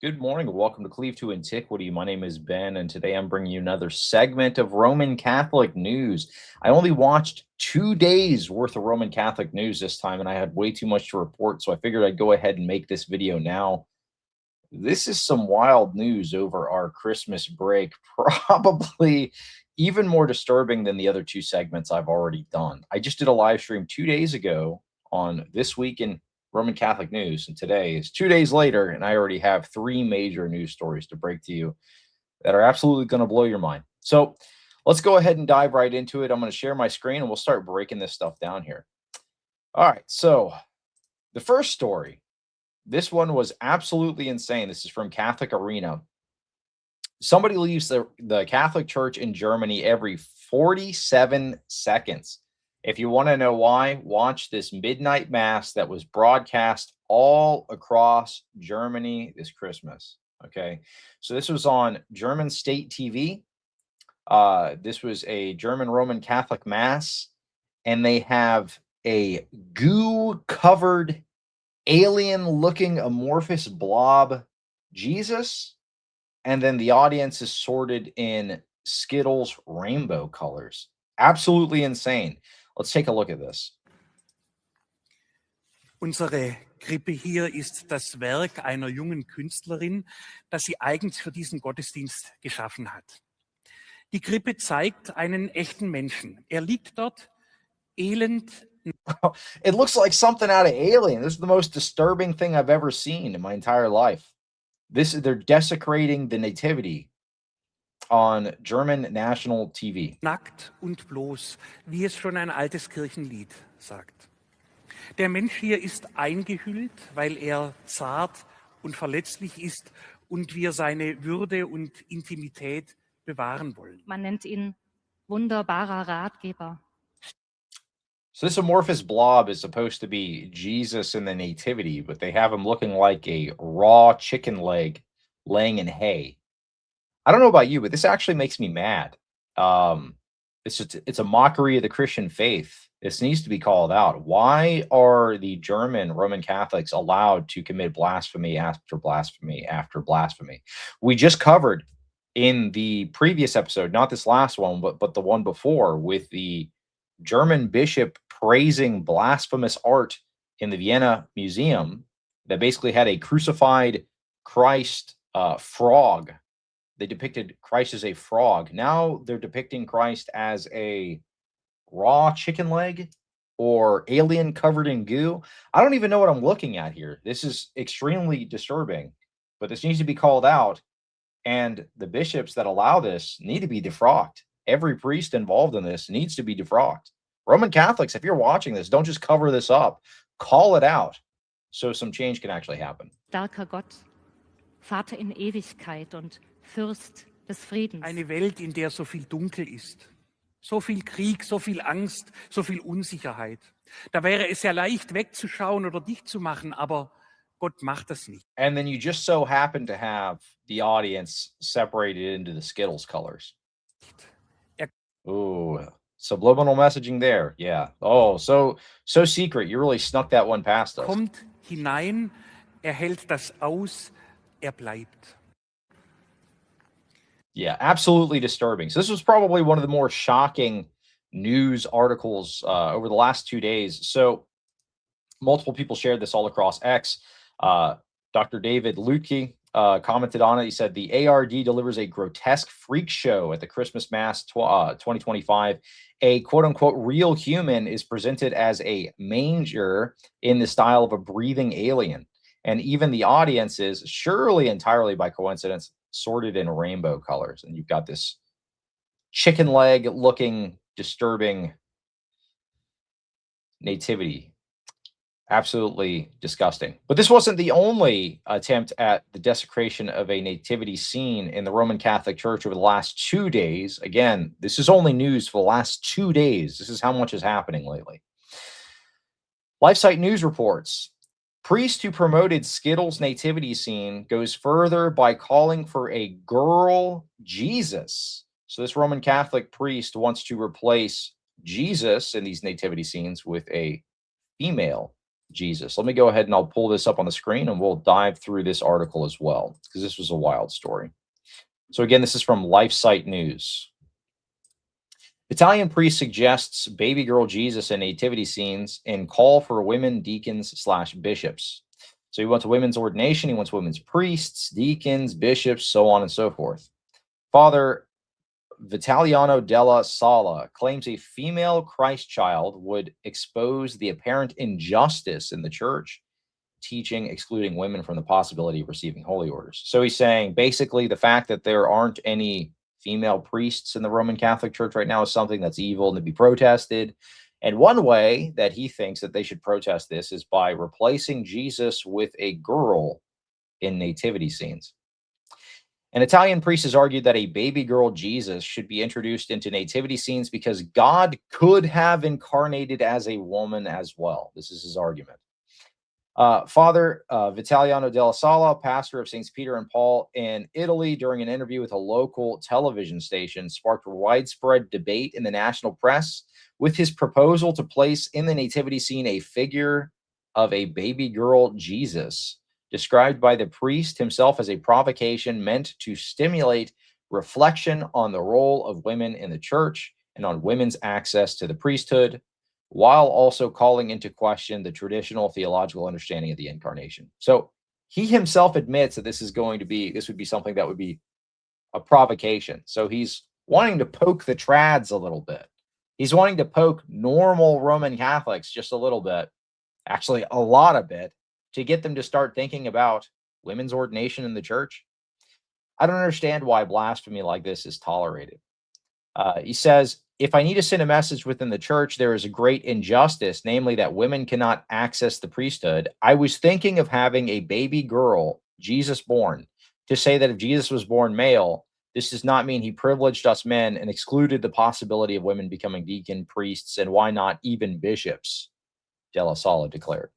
Good morning and welcome to Cleave to Antiquity. My name is Ben, and today I'm bringing you another segment of Roman Catholic news. I only watched 2 days worth of Roman Catholic news this time, and I had way too much to report, so I figured I'd go ahead and make this video now. This is some wild news over our Christmas break, probably even more disturbing than the other two segments I've already done. I just did a live stream 2 days ago on This Week in Roman Catholic News, and today is 2 days later, and I already have three major news stories to break to you that are absolutely going to blow your mind. So let's go ahead and dive right into it. I'm going to share my screen and we'll start breaking this stuff down here. All right, so the first story, this one was absolutely insane. This is from Catholic Arena. Somebody leaves the Catholic Church in Germany every 47 seconds. If you want to know why, watch this midnight mass that was broadcast all across Germany this Christmas. Okay, so this was on German state TV. This was a German Roman Catholic mass, and they have a goo-covered, alien-looking amorphous blob Jesus, and then the audience is sorted in Skittles rainbow colors. Absolutely insane. Let's take a look at this. Unsere Krippe hier ist das Werk einer jungen Künstlerin, das sie eigens für diesen Gottesdienst geschaffen hat. Die Krippe zeigt einen echten Menschen. Er liegt dort elend. It looks like something out of Alien. This is the most disturbing thing I've ever seen in my entire life. They're desecrating the Nativity on German national TV. Nackt und bloß, wie es schon ein altes Kirchenlied sagt. Der Mensch hier ist eingehüllt, weil er zart und verletzlich ist und wir seine Würde und Intimität bewahren wollen. Man nennt ihn wunderbarer Ratgeber. So this amorphous blob is supposed to be Jesus in the Nativity, but they have him looking like a raw chicken leg laying in hay. I don't know about you, but this actually makes me mad. It's a mockery of the Christian faith. This needs to be called out. Why are the German Roman Catholics allowed to commit blasphemy after blasphemy after blasphemy? We just covered in the previous episode, not this last one, but the one before, with the German bishop praising blasphemous art in the Vienna Museum that basically had a crucified Christ frog. They depicted Christ as a frog. Now they're depicting Christ as a raw chicken leg or alien covered in goo. I don't even know what I'm looking at here. This is extremely disturbing, but this needs to be called out. And the bishops that allow this need to be defrocked. Every priest involved in this needs to be defrocked. Roman Catholics, if you're watching this, don't just cover this up. Call it out so some change can actually happen. Starker Gott, Vater in Ewigkeit und Fürst des Friedens. Eine Welt, in der so viel Dunkel ist. So viel Krieg, so viel Angst, so viel Unsicherheit. Da wäre es ja leicht wegzuschauen oder dicht zu machen, aber Gott macht das nicht. And then you just so happen to have the audience separated into the Skittles colors. Ooh, subliminal messaging there. Yeah. Oh, so secret. You really snuck that one past us. Kommt hinein, hält das aus, bleibt. Yeah, absolutely disturbing. So this was probably one of the more shocking news articles over the last 2 days. So multiple people shared this all across X. Dr. David Lutke commented on it. He said the ARD delivers a grotesque freak show at the Christmas Mass 2025. A quote-unquote real human is presented as a manger in the style of a breathing alien. And even the audience is, surely entirely by coincidence, sorted in rainbow colors. And you've got this chicken leg looking disturbing nativity. Absolutely disgusting. But this wasn't the only attempt at the desecration of a nativity scene in the Roman Catholic Church over the last 2 days. Again, this is only news for the last 2 days. This is how much is happening lately. LifeSite News reports, priest who promoted Skittles' nativity scene goes further by calling for a girl Jesus. So this Roman Catholic priest wants to replace Jesus in these nativity scenes with a female Jesus. Let me go ahead and I'll pull this up on the screen and we'll dive through this article as well, because this was a wild story. So again, this is from LifeSite News. Italian priest suggests baby girl Jesus in nativity scenes and call for women deacons/bishops. So he wants a women's ordination, he wants women's priests, deacons, bishops, so on and so forth. Father Vitaliano della Sala claims a female Christ child would expose the apparent injustice in the church, teaching excluding women from the possibility of receiving holy orders. So he's saying basically the fact that there aren't any female priests in the Roman Catholic Church right now is something that's evil and to be protested. And one way that he thinks that they should protest this is by replacing Jesus with a girl in nativity scenes. An Italian priest has argued that a baby girl Jesus should be introduced into nativity scenes because God could have incarnated as a woman as well. This is his argument. Father Vitaliano della Sala, pastor of Saints Peter and Paul in Italy, during an interview with a local television station, sparked widespread debate in the national press with his proposal to place in the nativity scene a figure of a baby girl Jesus, described by the priest himself as a provocation meant to stimulate reflection on the role of women in the church and on women's access to the priesthood, while also calling into question the traditional theological understanding of the incarnation. So he himself admits that this would be something that would be a provocation. So he's wanting to poke the trads a little bit. He's wanting to poke normal Roman Catholics just a little bit, actually a lot of it, to get them to start thinking about women's ordination in the church. I don't understand why blasphemy like this is tolerated. He says, if I need to send a message within the church, there is a great injustice, namely that women cannot access the priesthood. I was thinking of having a baby girl, Jesus born, to say that if Jesus was born male, this does not mean he privileged us men and excluded the possibility of women becoming deacon, priests, and why not even bishops, Della Sala declared.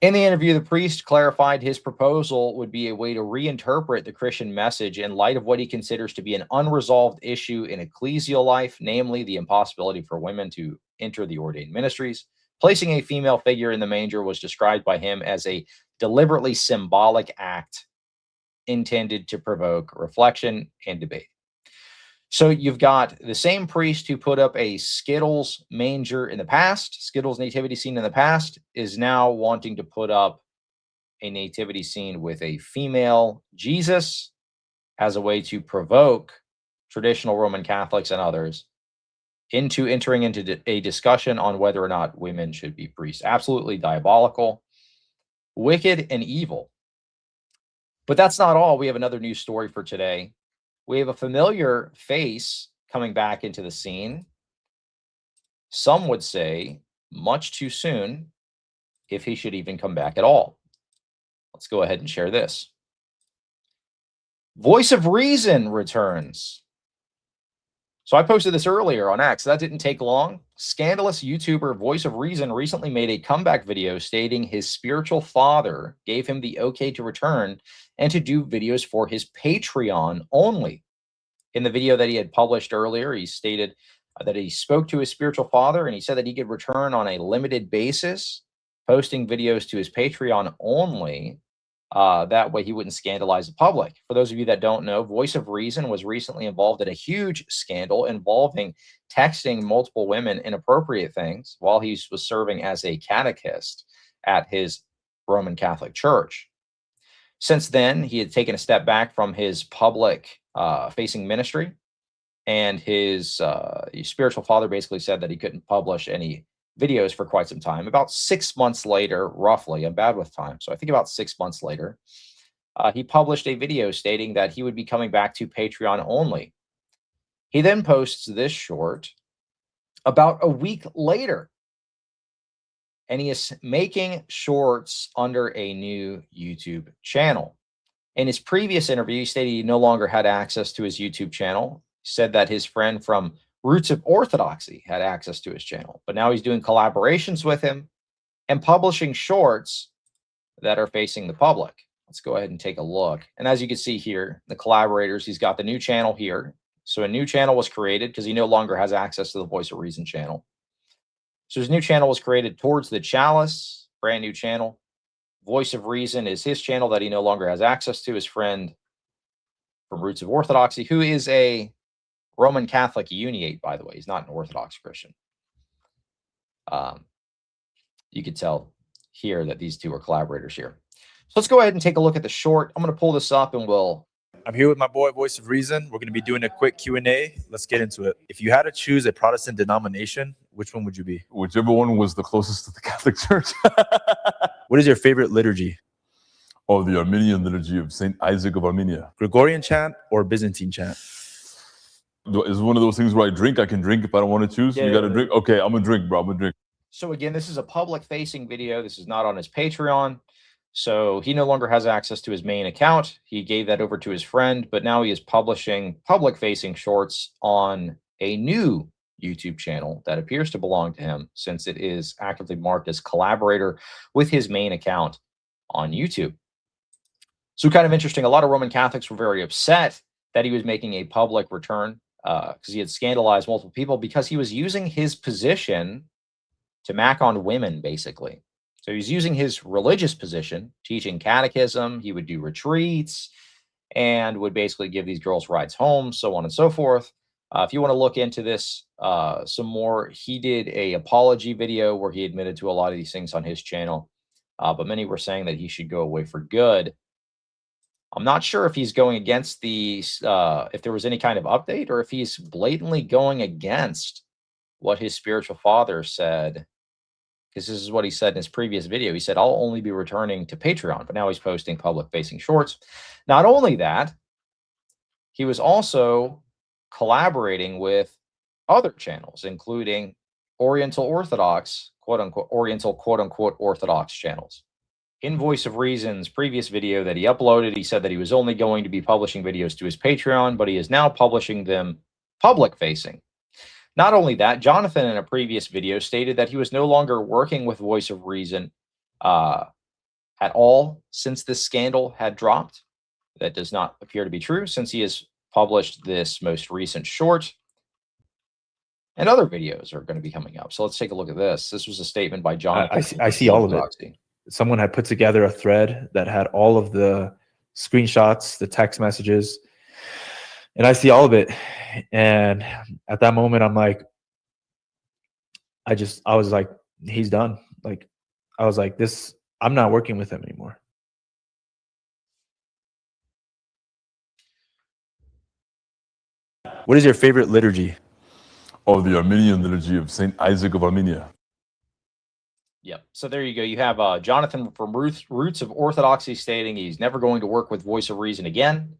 In the interview, the priest clarified his proposal would be a way to reinterpret the Christian message in light of what he considers to be an unresolved issue in ecclesial life, namely the impossibility for women to enter the ordained ministries. Placing a female figure in the manger was described by him as a deliberately symbolic act intended to provoke reflection and debate. So you've got the same priest who put up a Skittles manger in the past, Skittles nativity scene in the past, is now wanting to put up a nativity scene with a female Jesus as a way to provoke traditional Roman Catholics and others into entering into a discussion on whether or not women should be priests. Absolutely diabolical, wicked, and evil. But that's not all. We have another news story for today. We have a familiar face coming back into the scene. Some would say much too soon, if he should even come back at all. Let's go ahead and share this. Voice of Reason returns. So I posted this earlier on X. That didn't take long. Scandalous YouTuber Voice of Reason recently made a comeback video stating his spiritual father gave him the okay to return and to do videos for his Patreon only. In the video that he had published earlier, he stated that he spoke to his spiritual father and he said that he could return on a limited basis, posting videos to his Patreon only. That way he wouldn't scandalize the public. For those of you that don't know, Voice of Reason was recently involved in a huge scandal involving texting multiple women inappropriate things while he was serving as a catechist at his Roman Catholic Church. Since then, he had taken a step back from his public facing ministry, and his spiritual father basically said that he couldn't publish any videos for quite some time. About 6 months later, roughly, I'm bad with time, so I think about 6 months later, he published a video stating that he would be coming back to Patreon only. He then posts this short about a week later, and he is making shorts under a new YouTube channel. In his previous interview, he stated he no longer had access to his YouTube channel. He said that his friend from Roots of Orthodoxy had access to his channel, but now he's doing collaborations with him and publishing shorts that are facing the public. Let's go ahead and take a look. And as you can see here, the collaborators, he's got the new channel here. So a new channel was created because he no longer has access to the Voice of Reason channel. So his new channel was created Towards the Chalice, brand new channel. Voice of Reason is his channel that he no longer has access to. His friend from Roots of Orthodoxy, who is a Roman Catholic Uniate, by the way. He's not an Orthodox Christian. You could tell here that these two are collaborators here. So let's go ahead and take a look at the short. I'm going to pull this up and I'm here with my boy, Voice of Reason. We're going to be doing a quick Q&A. Let's get into it. If you had to choose a Protestant denomination, which one would you be? Whichever one was the closest to the Catholic Church. What is your favorite liturgy? Oh, the Armenian liturgy of St. Isaac of Armenia. Gregorian chant or Byzantine chant? Is one of those things where I drink. I can drink if I don't want to choose. Yeah, you got to drink. Okay, I'm going to drink, bro. I'm going to drink. So again, this is a public-facing video. This is not on his Patreon. So he no longer has access to his main account. He gave that over to his friend, but now he is publishing public-facing shorts on a new YouTube channel that appears to belong to him, since it is actively marked as collaborator with his main account on YouTube. So kind of interesting. A lot of Roman Catholics were very upset that he was making a public return because he had scandalized multiple people because he was using his position to mack on women, basically. So he's using his religious position, teaching catechism. He would do retreats and would basically give these girls rides home, so on and so forth. If you want to look into this some more, he did a apology video where he admitted to a lot of these things on his channel. But many were saying that he should go away for good. I'm not sure if he's going against if there was any kind of update, or if he's blatantly going against what his spiritual father said. Because this is what he said in his previous video. He said, I'll only be returning to Patreon, but now he's posting public-facing shorts. Not only that, he was also collaborating with other channels, including Oriental Orthodox, quote-unquote, Oriental, quote-unquote, Orthodox channels. In Voice of Reason's previous video that he uploaded, he said that he was only going to be publishing videos to his Patreon, but he is now publishing them public-facing. Not only that, Jonathan in a previous video stated that he was no longer working with Voice of Reason at all since this scandal had dropped. That does not appear to be true, since he has published this most recent short. And other videos are going to be coming up. So let's take a look at this. This was a statement by Jonathan. I see all of it. Someone had put together a thread that had all of the screenshots, the text messages, and I see all of it. And at that moment, I'm like, I was like, he's done. Like, I was like, I'm not working with him anymore. What is your favorite liturgy? Oh, the Armenian liturgy of St. Isaac of Armenia. Yep. So there you go. You have Jonathan from Roots of Orthodoxy stating he's never going to work with Voice of Reason again.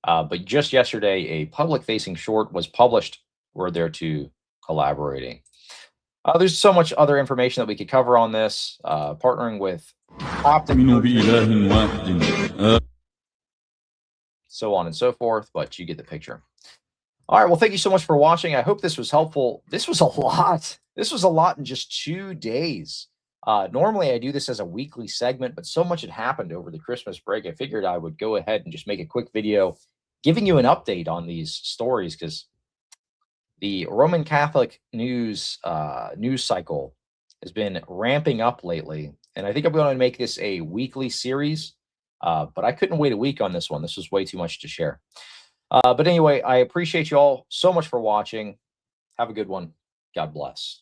But just yesterday, a public-facing short was published where they're two collaborating. There's so much other information that we could cover on this. Partnering with Optic, so on and so forth, but you get the picture. All right, well, thank you so much for watching. I hope this was helpful. This was a lot. This was a lot in just 2 days. Normally, I do this as a weekly segment, but so much had happened over the Christmas break, I figured I would go ahead and just make a quick video giving you an update on these stories, because the Roman Catholic news cycle has been ramping up lately, and I think I'm going to make this a weekly series, but I couldn't wait a week on this one. This was way too much to share. But anyway, I appreciate you all so much for watching. Have a good one. God bless.